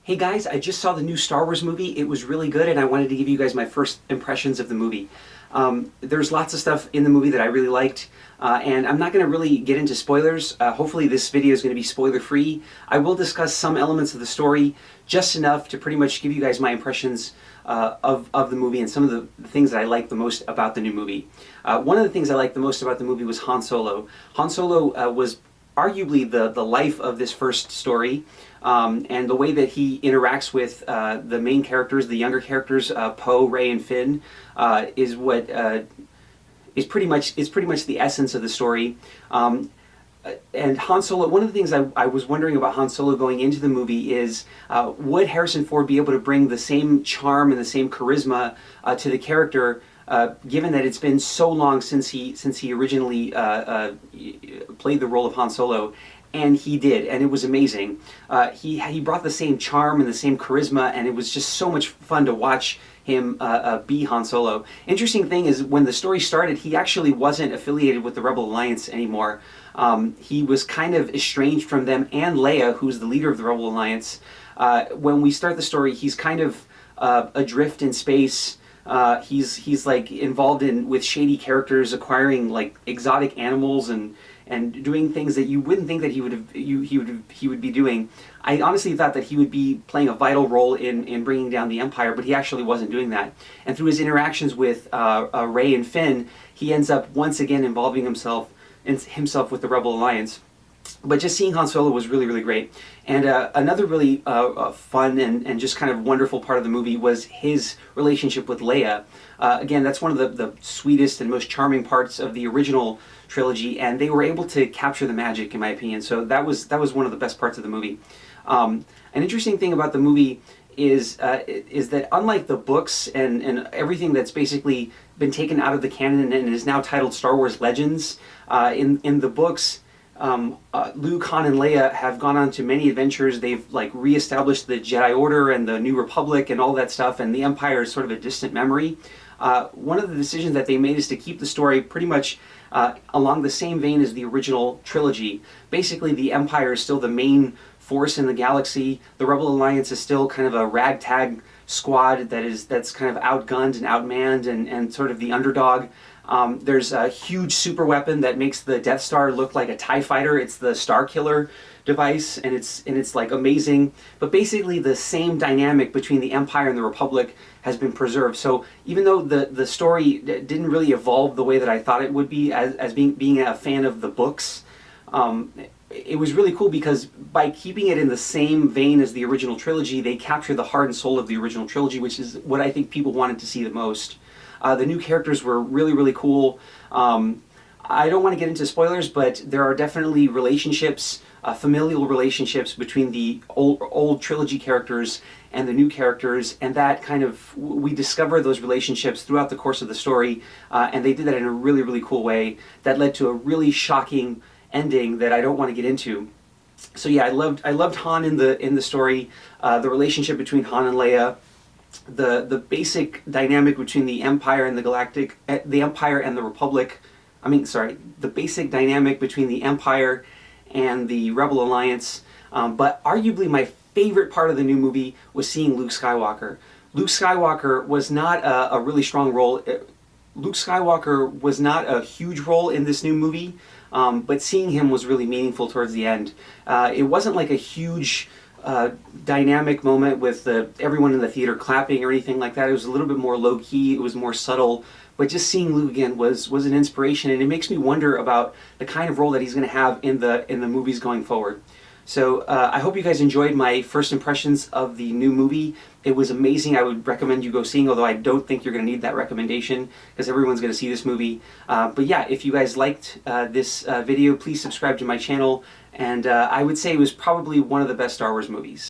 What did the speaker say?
Hey guys, I just saw the new Star Wars movie. It was really good and I wanted to give you guys my first impressions of the movie. There's lots of stuff in the movie that I really liked, and I'm not going to really get into spoilers. Hopefully this video is going to be spoiler free. I will discuss some elements of the story, just enough to pretty much give you guys my impressions of the movie and some of the things that I like the most about the new movie. One of the things I liked the most about the movie was Han Solo. Han Solo was arguably the life of this first story, and the way that he interacts with the main characters, the younger characters, Poe, Rey, and Finn, is what is pretty much the essence of the story. And Han Solo, one of the things I was wondering about Han Solo going into the movie is, would Harrison Ford be able to bring the same charm and the same charisma to the character, given that it's been so long since he originally played the role of Han Solo? And he did, and it was amazing. He brought the same charm and the same charisma, and it was just so much fun to watch him be Han Solo. Interesting thing is, when the story started, he actually wasn't affiliated with the Rebel Alliance anymore. He was kind of estranged from them and Leia, who's the leader of the Rebel Alliance. When we start the story, he's kind of adrift in space. He's like involved with shady characters, acquiring like exotic animals and doing things that you wouldn't think that he would be doing. I honestly thought that he would be playing a vital role in bringing down the Empire, but he actually wasn't doing that. And through his interactions with Rey and Finn, he ends up once again involving himself with the Rebel Alliance. But just seeing Han Solo was really, really great. And another really fun and just kind of wonderful part of the movie was his relationship with Leia. Again, that's one of the sweetest and most charming parts of the original trilogy, and they were able to capture the magic, in my opinion. So that was one of the best parts of the movie. An interesting thing about the movie is that unlike the books and everything that's basically been taken out of the canon and is now titled Star Wars Legends, in the books, Luke, Han, and Leia have gone on to many adventures. They've like reestablished the Jedi Order and the New Republic and all that stuff, and the Empire is sort of a distant memory. One of the decisions that they made is to keep the story pretty much along the same vein as the original trilogy. Basically, the Empire is still the main force in the galaxy. The Rebel Alliance is still kind of a ragtag squad that's kind of outgunned and outmanned and sort of the underdog. There's a huge super weapon that makes the Death Star look like a TIE fighter. It's the Star Killer device, and it's like amazing. But basically the same dynamic between the Empire and the Republic has been preserved. So even though the story didn't really evolve the way that I thought it would be, as being a fan of the books, it was really cool because by keeping it in the same vein as the original trilogy, they captured the heart and soul of the original trilogy, which is what I think people wanted to see the most. The new characters were really, really cool. I don't want to get into spoilers, but there are definitely relationships, familial relationships between the old trilogy characters and the new characters, and that kind of, we discover those relationships throughout the course of the story, and they did that in a really, really cool way that led to a really shocking ending that I don't want to get into. So yeah, I loved Han in the story, the relationship between Han and Leia, the basic dynamic between the Empire and the Empire and the Republic. The basic dynamic between the Empire and the Rebel Alliance. But arguably my favorite part of the new movie was seeing Luke Skywalker. Luke Skywalker was not a really strong role. Luke Skywalker was not a huge role in this new movie, but seeing him was really meaningful towards the end. It wasn't like a huge dynamic moment with everyone in the theater clapping or anything like that. It was a little bit more low-key, it was more subtle, but just seeing Luke again was an inspiration, and it makes me wonder about the kind of role that he's going to have in the movies going forward. So I hope you guys enjoyed my first impressions of the new movie. It was amazing. I would recommend you go seeing, although I don't think you're going to need that recommendation because everyone's going to see this movie. But yeah, if you guys liked this video, please subscribe to my channel, and I would say it was probably one of the best Star Wars movies.